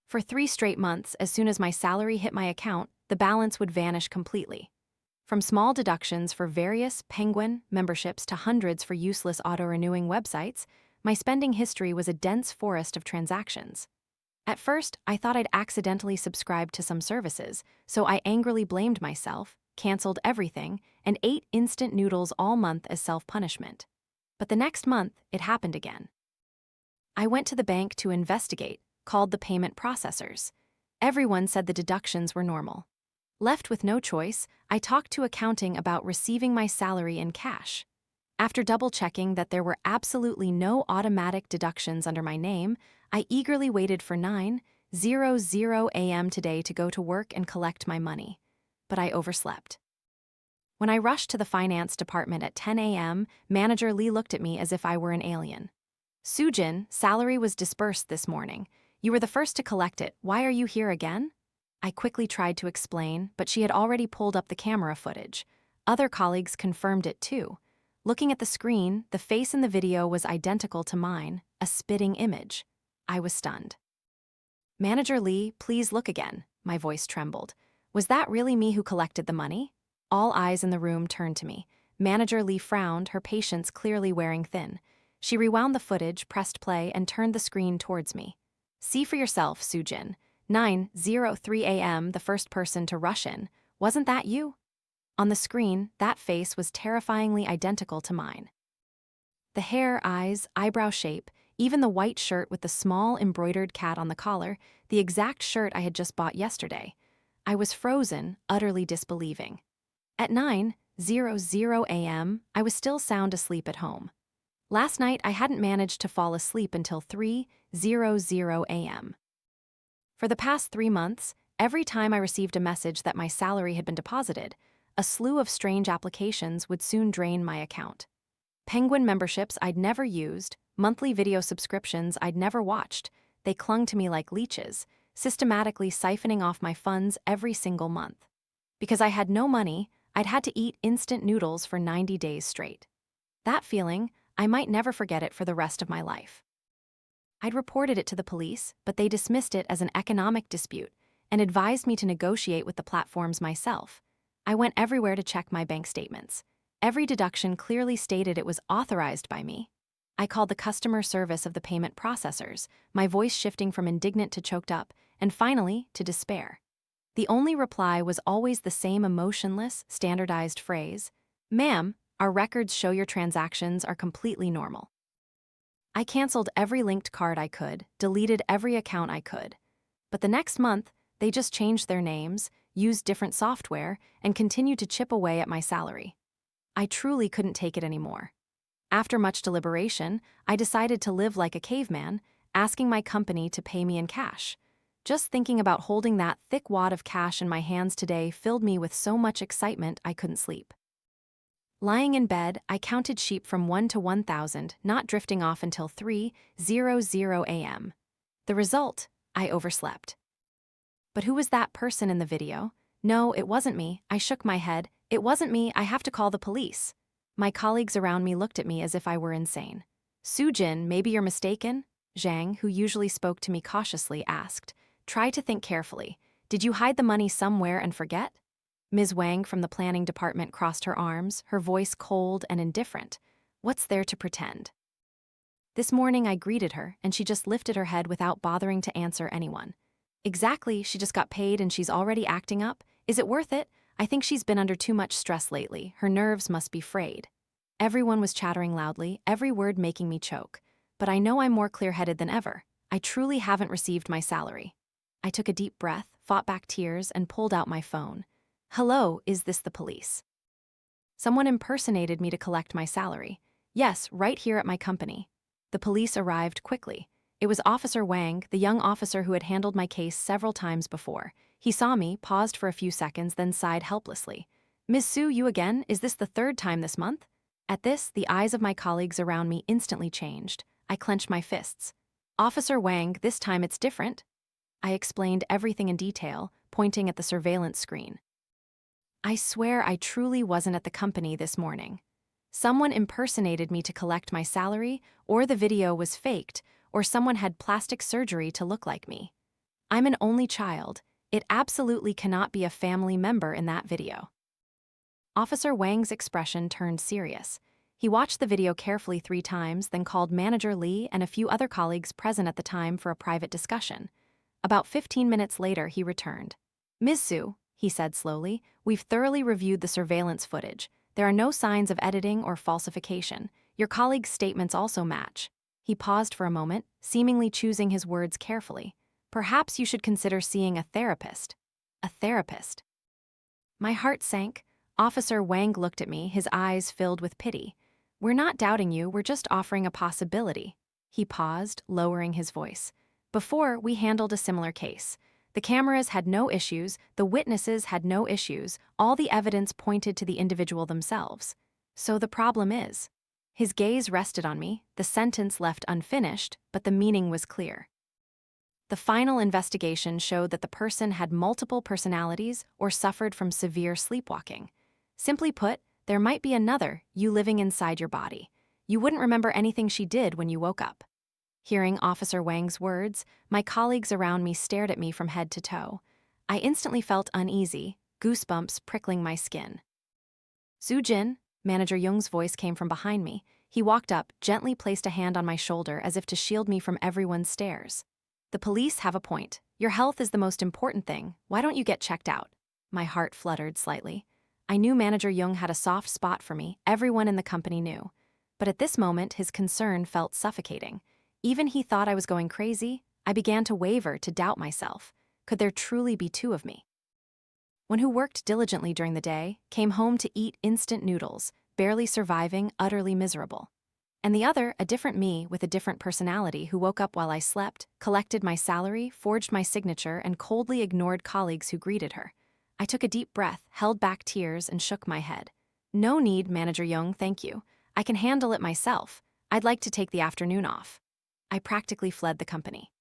For 3 straight months, as soon as my salary hit my account, the balance would vanish completely. From small deductions for various Penguin memberships to hundreds for useless auto-renewing websites, my spending history was a dense forest of transactions. At first, I thought I'd accidentally subscribed to some services, so I angrily blamed myself, canceled everything, and ate instant noodles all month as self-punishment. But the next month, it happened again. I went to the bank to investigate, called the payment processors. Everyone said the deductions were normal. Left with no choice, I talked to accounting about receiving my salary in cash. After double-checking that there were absolutely no automatic deductions under my name, I eagerly waited for 9:00 a.m. today to go to work and collect my money. But I overslept. When I rushed to the finance department at 10 a.m., Manager Lee looked at me as if I were an alien. "Sujin, salary was disbursed this morning. You were the first to collect it. Why are you here again?" I quickly tried to explain, but she had already pulled up the camera footage. Other colleagues confirmed it too. Looking at the screen, the face in the video was identical to mine, a spitting image. I was stunned. "Manager Lee, please look again." My voice trembled. "Was that really me who collected the money?" All eyes in the room turned to me. Manager Lee frowned, her patience clearly wearing thin. She rewound the footage, pressed play, and turned the screen towards me. "See for yourself, Sujin. 9:03 a.m., the first person to rush in. Wasn't that you?" On the screen, that face was terrifyingly identical to mine. The hair, eyes, eyebrow shape, even the white shirt with the small embroidered cat on the collar, the exact shirt I had just bought yesterday. I was frozen, utterly disbelieving. At 9:00 a.m., I was still sound asleep at home. Last night, I hadn't managed to fall asleep until 3:00 a.m. For the past 3 months, every time I received a message that my salary had been deposited, a slew of strange applications would soon drain my account. Penguin memberships I'd never used, monthly video subscriptions I'd never watched, they clung to me like leeches, systematically siphoning off my funds every single month. Because I had no money, I'd had to eat instant noodles for 90 days straight. That feeling, I might never forget it for the rest of my life. I'd reported it to the police, but they dismissed it as an economic dispute and advised me to negotiate with the platforms myself. I went everywhere to check my bank statements. Every deduction clearly stated it was authorized by me. I called the customer service of the payment processors, my voice shifting from indignant to choked up, and finally to despair. The only reply was always the same emotionless, standardized phrase, "Ma'am, our records show your transactions are completely normal." I canceled every linked card I could, deleted every account I could. But the next month, they just changed their names, used different software, and continued to chip away at my salary. I truly couldn't take it anymore. After much deliberation, I decided to live like a caveman, asking my company to pay me in cash. Just thinking about holding that thick wad of cash in my hands today filled me with so much excitement I couldn't sleep. Lying in bed, I counted sheep from 1 to 1,000, not drifting off until 3:00 a.m. The result, I overslept. But who was that person in the video? No, it wasn't me. I shook my head. It wasn't me. I have to call the police. My colleagues around me looked at me as if I were insane. "Sujin, maybe you're mistaken?" Zhang, who usually spoke to me cautiously, asked. "Try to think carefully. Did you hide the money somewhere and forget?" Ms. Wang from the planning department crossed her arms, her voice cold and indifferent. "What's there to pretend?" This morning I greeted her, and she just lifted her head without bothering to answer anyone. "Exactly, she just got paid and she's already acting up. Is it worth it? I think she's been under too much stress lately. Her nerves must be frayed." Everyone was chattering loudly, every word making me choke. But I know I'm more clear-headed than ever. I truly haven't received my salary. I took a deep breath, fought back tears, and pulled out my phone. "Hello, is this the police?" Someone impersonated me to collect my salary. Yes, right here at my company. The police arrived quickly. It was Officer Wang, the young officer who had handled my case several times before. He saw me, paused for a few seconds, then sighed helplessly. "Ms. Su, you again? Is this the third time this month?" At this, the eyes of my colleagues around me instantly changed. I clenched my fists. "Officer Wang, this time it's different." I explained everything in detail, pointing at the surveillance screen. I swear I truly wasn't at the company this morning. Someone impersonated me to collect my salary, or the video was faked, or someone had plastic surgery to look like me. I'm an only child. It absolutely cannot be a family member in that video. Officer Wang's expression turned serious. He watched the video carefully 3 times, then called Manager Lee and a few other colleagues present at the time for a private discussion. About 15 minutes later, he returned. Ms. Su, he said slowly, we've thoroughly reviewed the surveillance footage. There are no signs of editing or falsification. Your colleagues' statements also match. He paused for a moment, seemingly choosing his words carefully. Perhaps you should consider seeing a therapist. A therapist. My heart sank. Officer Wang looked at me, his eyes filled with pity. We're not doubting you, we're just offering a possibility. He paused, lowering his voice. Before, we handled a similar case. The cameras had no issues, the witnesses had no issues, all the evidence pointed to the individual themselves. So the problem is. His gaze rested on me, the sentence left unfinished, but the meaning was clear. The final investigation showed that the person had multiple personalities or suffered from severe sleepwalking. Simply put, there might be another you living inside your body. You wouldn't remember anything she did when you woke up. Hearing Officer Wang's words, my colleagues around me stared at me from head to toe. I instantly felt uneasy, goosebumps prickling my skin. Su Jin, Manager Young's voice came from behind me. He walked up, gently placed a hand on my shoulder as if to shield me from everyone's stares. The police have a point. Your health is the most important thing. Why don't you get checked out? My heart fluttered slightly. I knew Manager Young had a soft spot for me, everyone in the company knew. But at this moment, his concern felt suffocating. Even he thought I was going crazy. I began to waver, to doubt myself. Could there truly be 2 of me? One who worked diligently during the day, came home to eat instant noodles, barely surviving, utterly miserable. And the other, a different me with a different personality who woke up while I slept, collected my salary, forged my signature, and coldly ignored colleagues who greeted her. I took a deep breath, held back tears, and shook my head. No need, Manager Young, thank you. I can handle it myself. I'd like to take the afternoon off. I practically fled the company.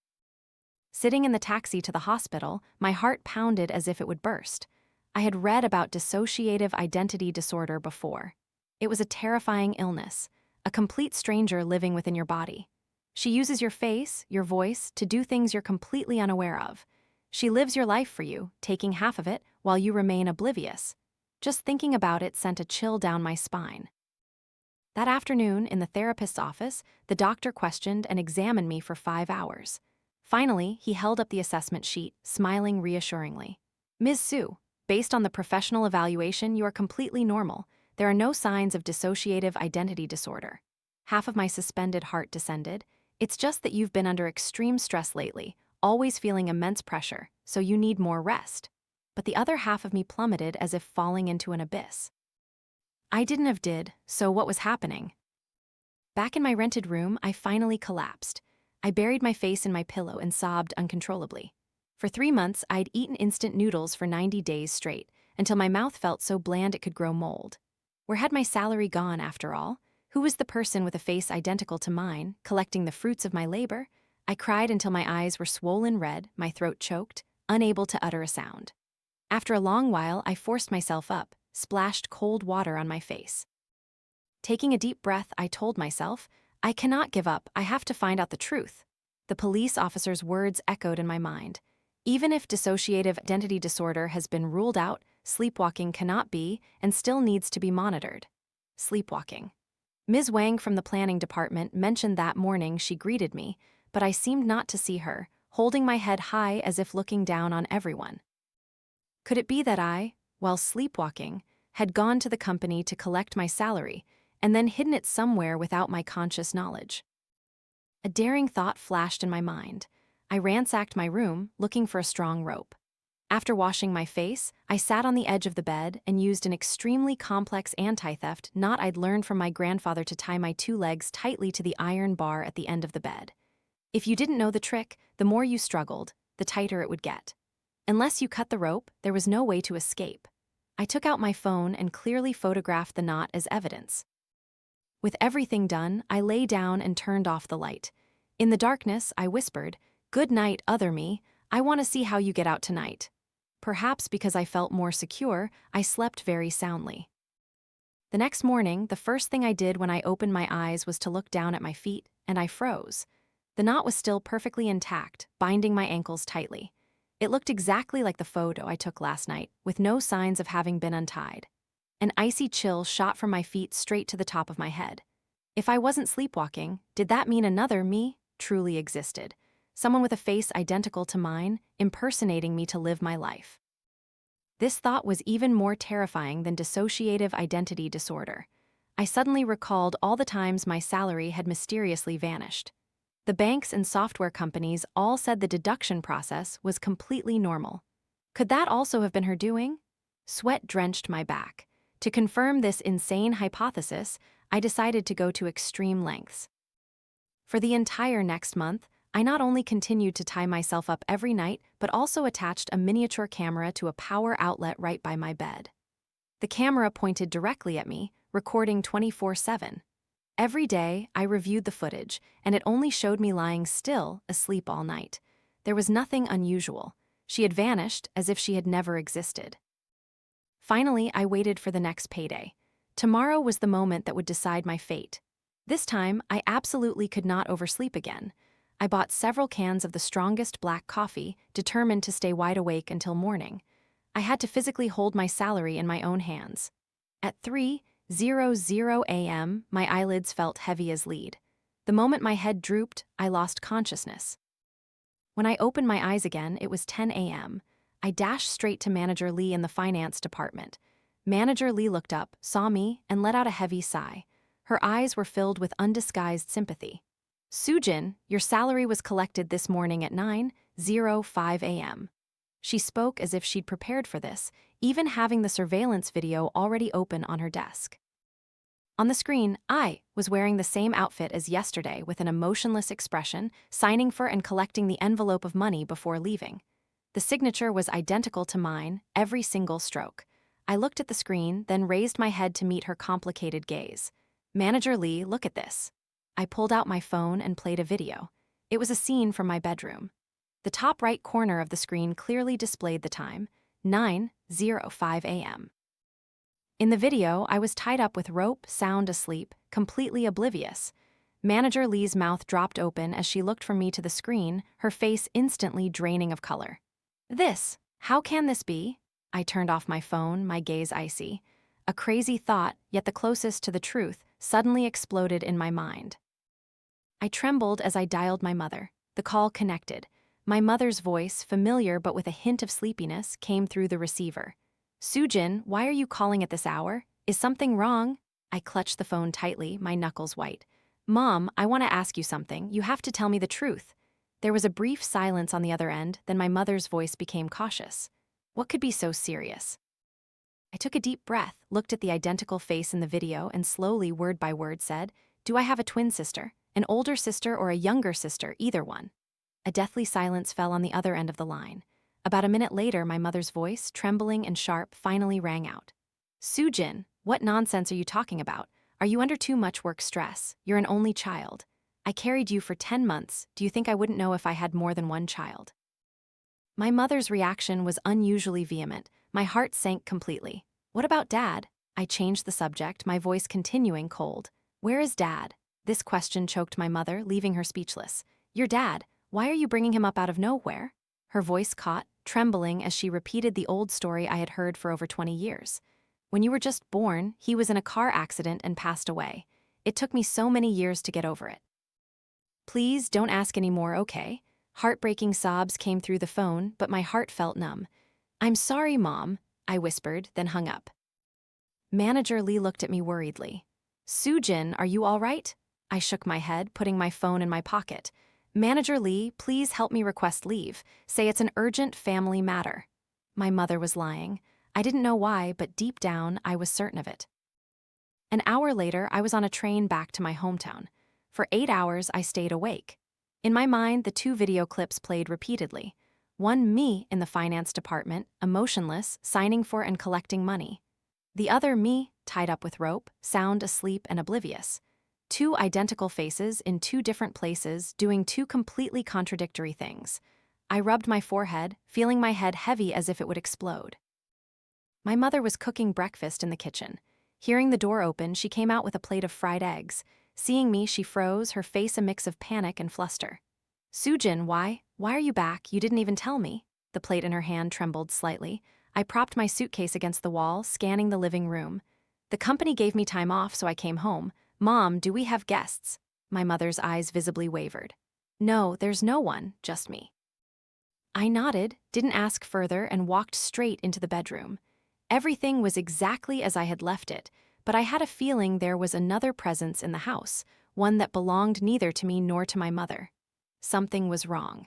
Sitting in the taxi to the hospital, my heart pounded as if it would burst. I had read about dissociative identity disorder before. It was a terrifying illness. A complete stranger living within your body. She uses your face, your voice, to do things you're completely unaware of. She lives your life for you, taking half of it, while you remain oblivious. Just thinking about it sent a chill down my spine. That afternoon, in the therapist's office, the doctor questioned and examined me for 5 hours. Finally, he held up the assessment sheet, smiling reassuringly. Ms. Su, based on the professional evaluation, you are completely normal. There are no signs of dissociative identity disorder. Half of my suspended heart descended. It's just that you've been under extreme stress lately, always feeling immense pressure, so you need more rest. But the other half of me plummeted as if falling into an abyss. I didn't have did, so what was happening? Back in my rented room, I finally collapsed. I buried my face in my pillow and sobbed uncontrollably. For 3 months, I'd eaten instant noodles for 90 days straight, until my mouth felt so bland it could grow mold. Where had my salary gone, after all? Who was the person with a face identical to mine, collecting the fruits of my labor? I cried until my eyes were swollen red, my throat choked, unable to utter a sound. After a long while, I forced myself up, splashed cold water on my face. Taking a deep breath, I told myself, I cannot give up, I have to find out the truth. The police officer's words echoed in my mind. Even if dissociative identity disorder has been ruled out, sleepwalking cannot be and still needs to be monitored. Sleepwalking. Ms. Wang from the planning department mentioned that morning she greeted me, but I seemed not to see her, holding my head high as if looking down on everyone. Could it be that I, while sleepwalking, had gone to the company to collect my salary and then hidden it somewhere without my conscious knowledge? A daring thought flashed in my mind. I ransacked my room, looking for a strong rope. After washing my face, I sat on the edge of the bed and used an extremely complex anti-theft knot I'd learned from my grandfather to tie my 2 legs tightly to the iron bar at the end of the bed. If you didn't know the trick, the more you struggled, the tighter it would get. Unless you cut the rope, there was no way to escape. I took out my phone and clearly photographed the knot as evidence. With everything done, I lay down and turned off the light. In the darkness, I whispered, "Good night, other me. I want to see how you get out tonight." Perhaps because I felt more secure, I slept very soundly. The next morning, the first thing I did when I opened my eyes was to look down at my feet, and I froze. The knot was still perfectly intact, binding my ankles tightly. It looked exactly like the photo I took last night, with no signs of having been untied. An icy chill shot from my feet straight to the top of my head. If I wasn't sleepwalking, did that mean another me truly existed? Someone with a face identical to mine, impersonating me to live my life. This thought was even more terrifying than dissociative identity disorder. I suddenly recalled all the times my salary had mysteriously vanished. The banks and software companies all said the deduction process was completely normal. Could that also have been her doing? Sweat drenched my back. To confirm this insane hypothesis, I decided to go to extreme lengths. For the entire next month, I not only continued to tie myself up every night, but also attached a miniature camera to a power outlet right by my bed. The camera pointed directly at me, recording 24/7. Every day, I reviewed the footage, and it only showed me lying still, asleep all night. There was nothing unusual. She had vanished as if she had never existed. Finally, I waited for the next payday. Tomorrow was the moment that would decide my fate. This time, I absolutely could not oversleep again. I bought several cans of the strongest black coffee, determined to stay wide awake until morning. I had to physically hold my salary in my own hands. At 3:00 a.m., my eyelids felt heavy as lead. The moment my head drooped, I lost consciousness. When I opened my eyes again, it was 10 a.m. I dashed straight to Manager Lee in the finance department. Manager Lee looked up, saw me, and let out a heavy sigh. Her eyes were filled with undisguised sympathy. "Sujin, your salary was collected this morning at 9:05 a.m. She spoke as if she'd prepared for this, even having the surveillance video already open on her desk. On the screen, I was wearing the same outfit as yesterday with an emotionless expression, signing for and collecting the envelope of money before leaving. The signature was identical to mine, every single stroke. I looked at the screen, then raised my head to meet her complicated gaze. "Manager Lee, look at this." I pulled out my phone and played a video. It was a scene from my bedroom. The top right corner of the screen clearly displayed the time, 9:05 a.m. In the video, I was tied up with rope, sound asleep, completely oblivious. Manager Lee's mouth dropped open as she looked from me to the screen, her face instantly draining of color. How can this be?" I turned off my phone, my gaze icy. A crazy thought, yet the closest to the truth, suddenly exploded in my mind. I trembled as I dialed my mother. The call connected. My mother's voice, familiar but with a hint of sleepiness, came through the receiver. "Sujin, why are you calling at this hour? Is something wrong?" I clutched the phone tightly, my knuckles white. "Mom, I want to ask you something. You have to tell me the truth." There was a brief silence on the other end, then my mother's voice became cautious. What could be so serious? I took a deep breath, looked at the identical face in the video, and slowly, word by word, said, "Do I have a twin sister? An older sister or a younger sister, either one?" A deathly silence fell on the other end of the line. About a minute later, my mother's voice, trembling and sharp, finally rang out. "Sujin, what nonsense are you talking about? Are you under too much work stress? You're an only child. I carried you for 10 months. Do you think I wouldn't know if I had more than one child?" My mother's reaction was unusually vehement. My heart sank completely. "What about Dad?" I changed the subject, my voice continuing cold. "Where is Dad?" This question choked my mother, leaving her speechless. "Your dad, why are you bringing him up out of nowhere?" Her voice caught, trembling as she repeated the old story I had heard for over 20 years. "When you were just born, he was in a car accident and passed away. It took me so many years to get over it." "Please don't ask any more, okay?" Heartbreaking sobs came through the phone, but my heart felt numb. "I'm sorry, Mom," I whispered, then hung up. Manager Lee looked at me worriedly. "Sujin, are you all right?" I shook my head, putting my phone in my pocket. "Manager Lee, please help me request leave. Say it's an urgent family matter." My mother was lying. I didn't know why, but deep down, I was certain of it. An hour later, I was on a train back to my hometown. For 8 hours, I stayed awake. In my mind, the two video clips played repeatedly. One, me in the finance department, emotionless, signing for and collecting money. The other, me, tied up with rope, sound asleep and oblivious. Two identical faces in two different places, doing two completely contradictory things. I rubbed my forehead, feeling my head heavy as if it would explode. My mother was cooking breakfast in the kitchen. Hearing the door open, she came out with a plate of fried eggs. Seeing me, she froze, her face a mix of panic and fluster. "Sujin, why are you back? You didn't even tell me." The plate in her hand trembled slightly. I propped my suitcase against the wall, scanning the living room. The company gave me time off, so I came home. Mom, do we have guests? My mother's eyes visibly wavered. No, there's no one, just me. I nodded, didn't ask further, and walked straight into the bedroom. Everything was exactly as I had left it, but I had a feeling there was another presence in the house, one that belonged neither to me nor to my mother. Something was wrong.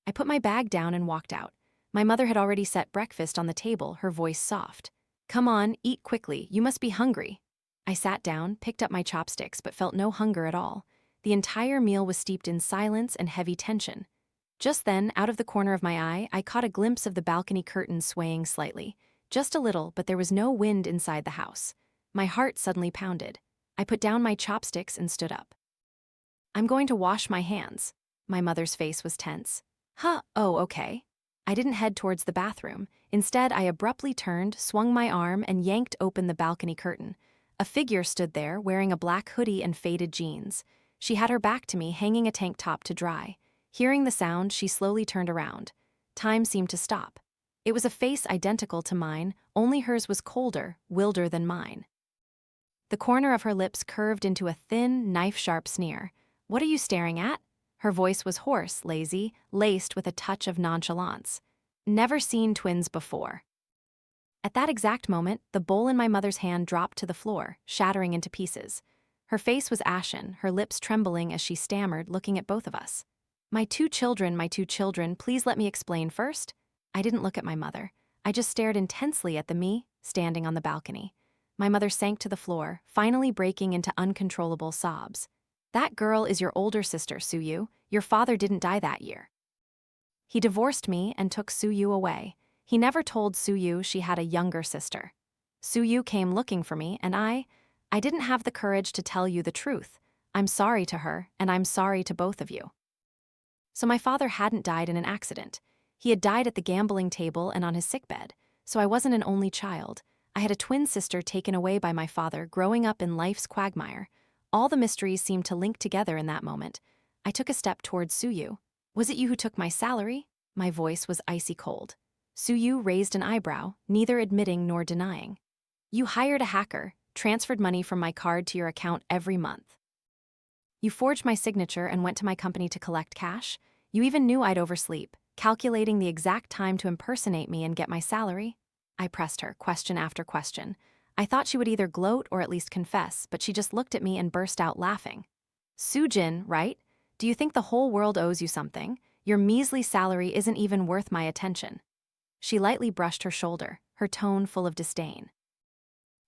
I put my bag down and walked out. My mother had already set breakfast on the table, her voice soft. Come on, eat quickly, you must be hungry. I sat down, picked up my chopsticks, but felt no hunger at all. The entire meal was steeped in silence and heavy tension. Just then, out of the corner of my eye, I caught a glimpse of the balcony curtain swaying slightly. Just a little, but there was no wind inside the house. My heart suddenly pounded. I put down my chopsticks and stood up. I'm going to wash my hands. My mother's face was tense. Huh, oh, okay. I didn't head towards the bathroom. Instead, I abruptly turned, swung my arm, and yanked open the balcony curtain. A figure stood there, wearing a black hoodie and faded jeans. She had her back to me, hanging a tank top to dry. Hearing the sound, she slowly turned around. Time seemed to stop. It was a face identical to mine, only hers was colder, wilder than mine. The corner of her lips curved into a thin, knife-sharp sneer. What are you staring at? Her voice was hoarse, lazy, laced with a touch of nonchalance. Never seen twins before. At that exact moment, the bowl in my mother's hand dropped to the floor, shattering into pieces. Her face was ashen, her lips trembling as she stammered, looking at both of us. My two children, please let me explain first. I didn't look at my mother. I just stared intensely at the me, standing on the balcony. My mother sank to the floor, finally breaking into uncontrollable sobs. That girl is your older sister, Suyu. Your father didn't die that year. He divorced me and took Suyu away. He never told Suyu she had a younger sister. Suyu came looking for me, and I didn't have the courage to tell you the truth. I'm sorry to her, and I'm sorry to both of you. So my father hadn't died in an accident. He had died at the gambling table and on his sickbed, so I wasn't an only child. I had a twin sister taken away by my father, growing up in life's quagmire. All the mysteries seemed to link together in that moment. I took a step towards Suyu. Was it you who took my salary? My voice was icy cold. Suyu raised an eyebrow, neither admitting nor denying. You hired a hacker, transferred money from my card to your account every month. You forged my signature and went to my company to collect cash. You even knew I'd oversleep, calculating the exact time to impersonate me and get my salary. I pressed her, question after question. I thought she would either gloat or at least confess, but she just looked at me and burst out laughing. Sujin, right? Do you think the whole world owes you something? Your measly salary isn't even worth my attention. She lightly brushed her shoulder, her tone full of disdain.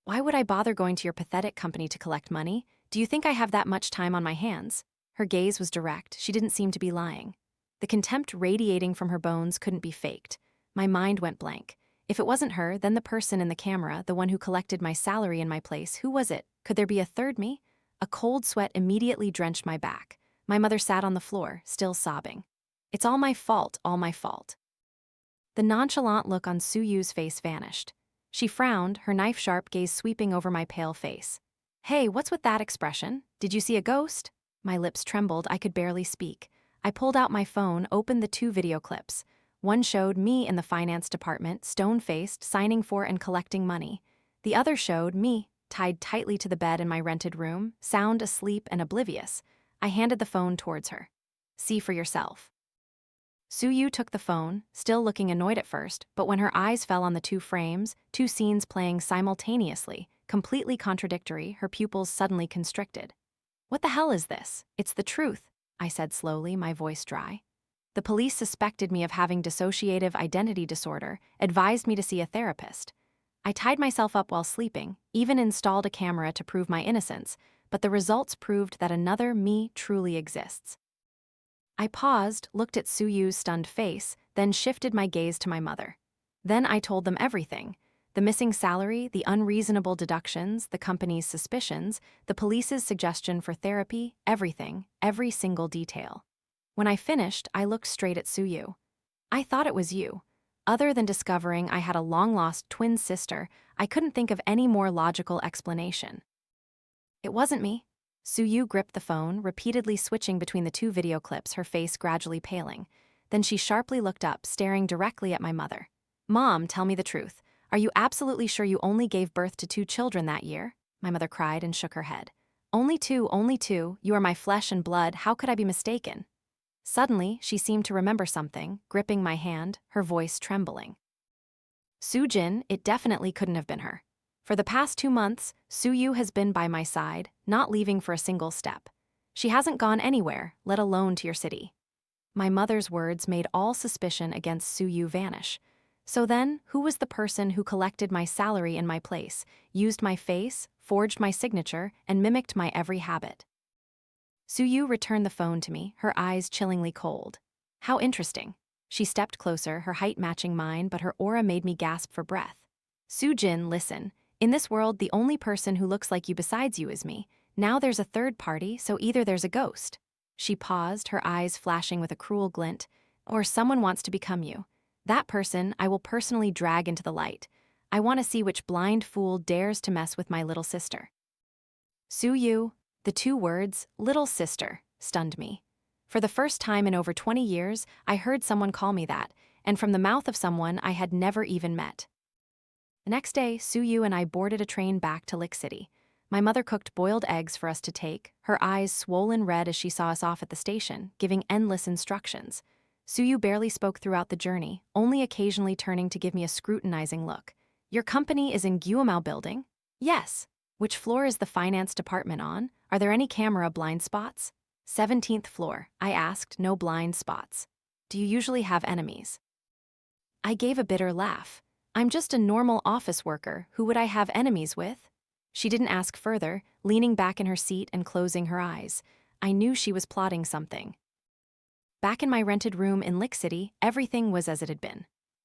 Why would I bother going to your pathetic company to collect money? Do you think I have that much time on my hands? Her gaze was direct, she didn't seem to be lying. The contempt radiating from her bones couldn't be faked. My mind went blank. If it wasn't her, then the person in the camera, the one who collected my salary in my place, who was it? Could there be a third me? A cold sweat immediately drenched my back. My mother sat on the floor, still sobbing. It's all my fault, all my fault. The nonchalant look on Suyu's face vanished. She frowned, her knife-sharp gaze sweeping over my pale face. Hey, what's with that expression? Did you see a ghost? My lips trembled, I could barely speak. I pulled out my phone, opened the 2 video clips. One showed me in the finance department, stone-faced, signing for and collecting money. The other showed me, tied tightly to the bed in my rented room, sound asleep and oblivious. I handed the phone towards her. See for yourself. Suyu took the phone, still looking annoyed at first, but when her eyes fell on the 2 frames, 2 scenes playing simultaneously, completely contradictory, her pupils suddenly constricted. What the hell is this? It's the truth, I said slowly, my voice dry. The police suspected me of having dissociative identity disorder, advised me to see a therapist. I tied myself up while sleeping, even installed a camera to prove my innocence, but the results proved that another me truly exists. I paused, looked at Suyu's stunned face, then shifted my gaze to my mother. Then I told them everything. The missing salary, the unreasonable deductions, the company's suspicions, the police's suggestion for therapy, everything, every single detail. When I finished, I looked straight at Suyu. I thought it was you. Other than discovering I had a long-lost twin sister, I couldn't think of any more logical explanation. It wasn't me. Suyu gripped the phone, repeatedly switching between the 2 video clips, her face gradually paling. Then she sharply looked up, staring directly at my mother. "Mom, tell me the truth. Are you absolutely sure you only gave birth to 2 children that year?" My mother cried and shook her head. Only two. You are my flesh and blood. How could I be mistaken?" Suddenly, she seemed to remember something, gripping my hand, her voice trembling. "Soo-jin, it definitely couldn't have been her. For the past 2 months, Soo-yu has been by my side, not leaving for a single step. She hasn't gone anywhere, let alone to your city." My mother's words made all suspicion against Soo-yu vanish. So then, who was the person who collected my salary in my place, used my face, forged my signature, and mimicked my every habit? Soo-yu returned the phone to me, her eyes chillingly cold. "How interesting." She stepped closer, her height matching mine, but her aura made me gasp for breath. "Soo-jin, listen. In this world, the only person who looks like you besides you is me. Now there's a third party, so either there's a ghost." She paused, her eyes flashing with a cruel glint, "or someone wants to become you. That person I will personally drag into the light. I want to see which blind fool dares to mess with my little sister." Soo-yu, the 2 words, "little sister," stunned me. For the first time in over 20 years, I heard someone call me that, and from the mouth of someone I had never even met. The next day, Soo-yu and I boarded a train back to Lick City. My mother cooked boiled eggs for us to take, her eyes swollen red as she saw us off at the station, giving endless instructions. Soo-yu barely spoke throughout the journey, only occasionally turning to give me a scrutinizing look. "Your company is in Guomao building?" "Yes." "Which floor is the finance department on? Are there any camera blind spots?" 17th floor, I asked, no blind spots. "Do you usually have enemies?" I gave a bitter laugh. "I'm just a normal office worker, who would I have enemies with?" She didn't ask further, leaning back in her seat and closing her eyes. I knew she was plotting something. Back in my rented room in Lick City, everything was as it had been.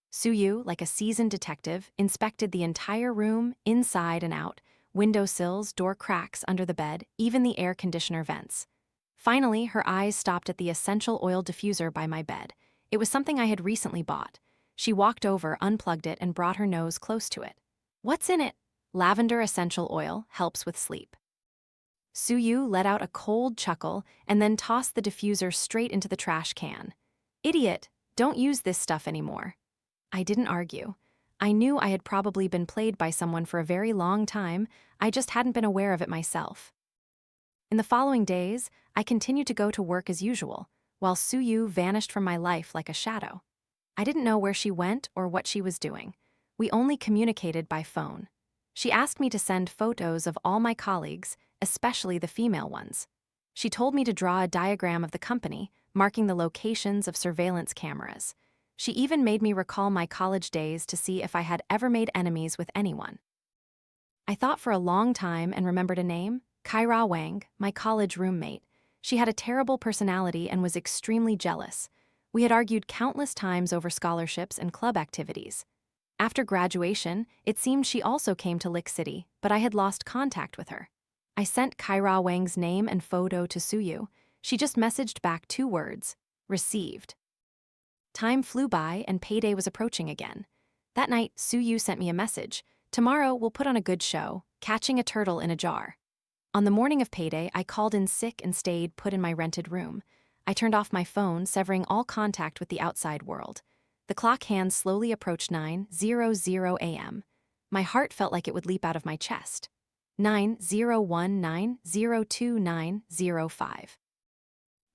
Soo-yu, like a seasoned detective, inspected the entire room, inside and out, window sills, door cracks under the bed, even the air conditioner vents. Finally, her eyes stopped at the essential oil diffuser by my bed. It was something I had recently bought. She walked over, unplugged it, and brought her nose close to it. "What's in it?" "Lavender essential oil, helps with sleep." Soo-yu let out a cold chuckle and then tossed the diffuser straight into the trash can. "Idiot, don't use this stuff anymore." I didn't argue. I knew I had probably been played by someone for a very long time, I just hadn't been aware of it myself. In the following days, I continued to go to work as usual, while Soo-yu vanished from my life like a shadow. I didn't know where she went or what she was doing. We only communicated by phone. She asked me to send photos of all my colleagues, especially the female ones. She told me to draw a diagram of the company, marking the locations of surveillance cameras. She even made me recall my college days to see if I had ever made enemies with anyone. I thought for a long time and remembered a name, Kaira Wang, my college roommate. She had a terrible personality and was extremely jealous. We had argued countless times over scholarships and club activities. After graduation, it seemed she also came to Lick City, but I had lost contact with her. I sent Kaira Wang's name and photo to Soo-yu. She just messaged back 2 words, "Received." Time flew by and payday was approaching again. That night, Soo-yu sent me a message. "Tomorrow, we'll put on a good show, catching a turtle in a jar." On the morning of payday, I called in sick and stayed put in my rented room. I turned off my phone, severing all contact with the outside world. The clock hands slowly approached 9:00 a.m. My heart felt like it would leap out of my chest. 9:019029:05.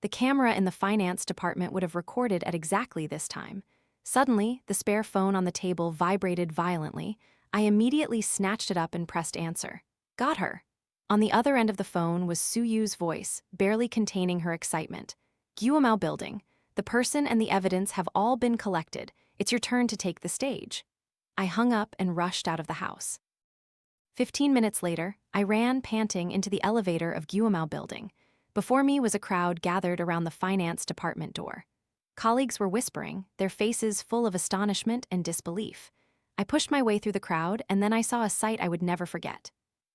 The camera in the finance department would have recorded at exactly this time. Suddenly, the spare phone on the table vibrated violently. I immediately snatched it up and pressed answer. "Got her." On the other end of the phone was Soo-yu's voice, barely containing her excitement. "Guomao building. The person and the evidence have all been collected. It's your turn to take the stage." I hung up and rushed out of the house. 15 minutes later, I ran, panting, into the elevator of Guomao building. Before me was a crowd gathered around the finance department door. Colleagues were whispering, their faces full of astonishment and disbelief. I pushed my way through the crowd, and then I saw a sight I would never forget.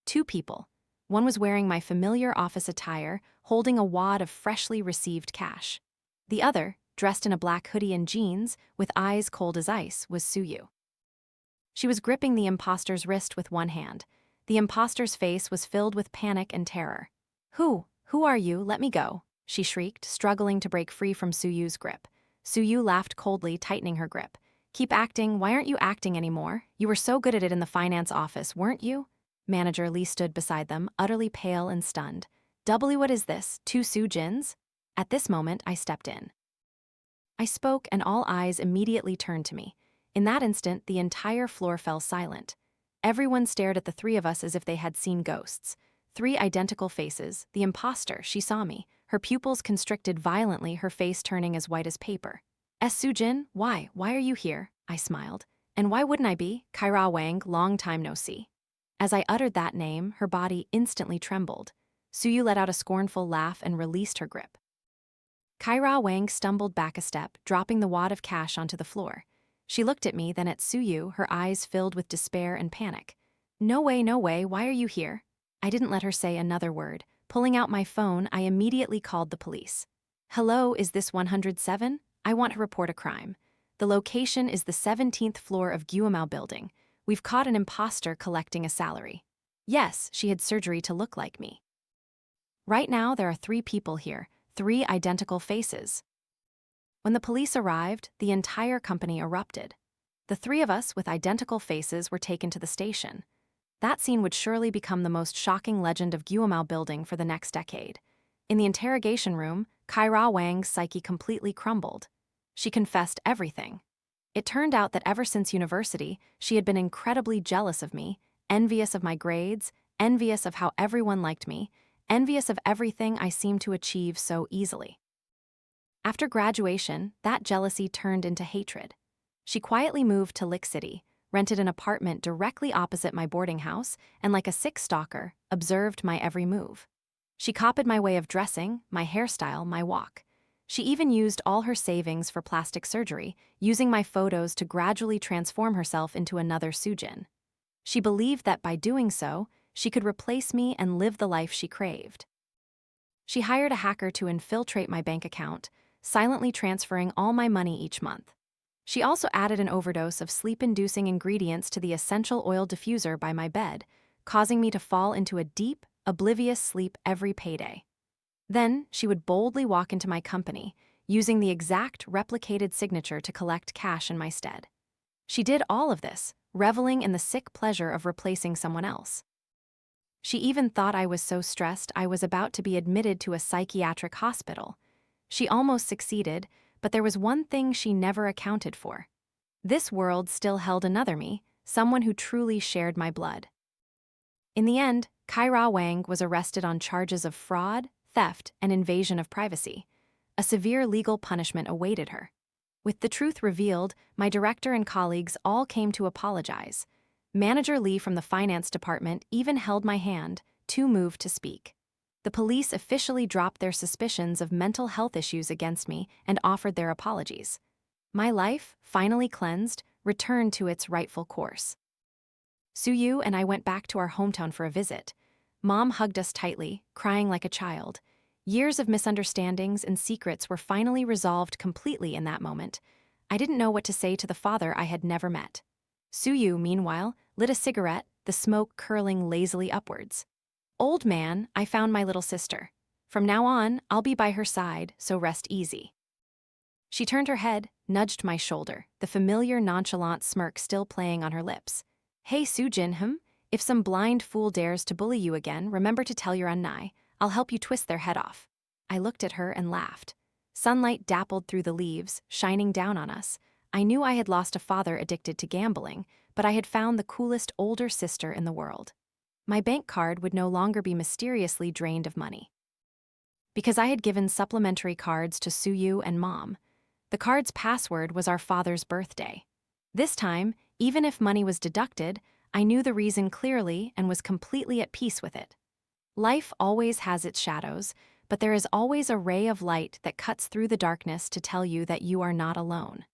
2 people. One was wearing my familiar office attire, holding a wad of freshly received cash. The other, dressed in a black hoodie and jeans, with eyes cold as ice, was Soo-yu. She was gripping the impostor's wrist with one hand. The impostor's face was filled with panic and terror. Who are you? Let me go," she shrieked, struggling to break free from Soo-yu's grip. Suyu laughed coldly, tightening her grip. Keep acting, why aren't you acting anymore? You were so good at it in the finance office, weren't you? Manager Lee stood beside them, utterly pale and stunned. Doubly, what is this, 2 Soo-jins? At this moment, I stepped in. I spoke and all eyes immediately turned to me. In that instant, the entire floor fell silent. Everyone stared at the three of us as if they had seen ghosts. 3 identical faces, the impostor, she saw me. Her pupils constricted violently, her face turning as white as paper. Soo-jin, why are you here? I smiled. And why wouldn't I be? Kaira Wang, long time no see. As I uttered that name, her body instantly trembled. Suyu let out a scornful laugh and released her grip. Kaira Wang stumbled back a step, dropping the wad of cash onto the floor. She looked at me, then at Suyu, her eyes filled with despair and panic. No way, why are you here? I didn't let her say another word. Pulling out my phone, I immediately called the police. Hello, is this 107? I want to report a crime. The location is the 17th floor of Guomao building. We've caught an impostor collecting a salary. Yes, she had surgery to look like me. Right now, there are 3 people here, 3 identical faces. When the police arrived, the entire company erupted. The 3 of us with identical faces were taken to the station. That scene would surely become the most shocking legend of Guomao building for the next decade. In the interrogation room, Kaira Wang's psyche completely crumbled. She confessed everything. It turned out that ever since university, she had been incredibly jealous of me, envious of my grades, envious of how everyone liked me, envious of everything I seemed to achieve so easily. After graduation, that jealousy turned into hatred. She quietly moved to Lick City, rented an apartment directly opposite my boarding house, and like a sick stalker, observed my every move. She copied my way of dressing, my hairstyle, my walk. She even used all her savings for plastic surgery, using my photos to gradually transform herself into another Soo-jin. She believed that by doing so, she could replace me and live the life she craved. She hired a hacker to infiltrate my bank account, silently transferring all my money each month. She also added an overdose of sleep-inducing ingredients to the essential oil diffuser by my bed, causing me to fall into a deep, oblivious sleep every payday. Then, she would boldly walk into my company, using the exact replicated signature to collect cash in my stead. She did all of this, reveling in the sick pleasure of replacing someone else. She even thought I was so stressed I was about to be admitted to a psychiatric hospital. She almost succeeded, but there was one thing she never accounted for. This world still held another me, someone who truly shared my blood. In the end, Kaira Wang was arrested on charges of fraud, theft, and invasion of privacy. A severe legal punishment awaited her. With the truth revealed, my director and colleagues all came to apologize. Manager Lee from the finance department even held my hand, too moved to speak. The police officially dropped their suspicions of mental health issues against me and offered their apologies. My life, finally cleansed, returned to its rightful course. Suyu and I went back to our hometown for a visit. Mom hugged us tightly, crying like a child. Years of misunderstandings and secrets were finally resolved completely in that moment. I didn't know what to say to the father I had never met. Suyu, meanwhile, lit a cigarette, the smoke curling lazily upwards. Old man, I found my little sister. From now on, I'll be by her side, so rest easy. She turned her head, nudged my shoulder, the familiar nonchalant smirk still playing on her lips. Hey Soo-jin, if some blind fool dares to bully you again, remember to tell your unnai. I'll help you twist their head off. I looked at her and laughed. Sunlight dappled through the leaves, shining down on us. I knew I had lost a father addicted to gambling, but I had found the coolest older sister in the world. My bank card would no longer be mysteriously drained of money. Because I had given supplementary cards to Suyu and Mom. The card's password was our father's birthday. This time, even if money was deducted, I knew the reason clearly and was completely at peace with it. Life always has its shadows, but there is always a ray of light that cuts through the darkness to tell you that you are not alone.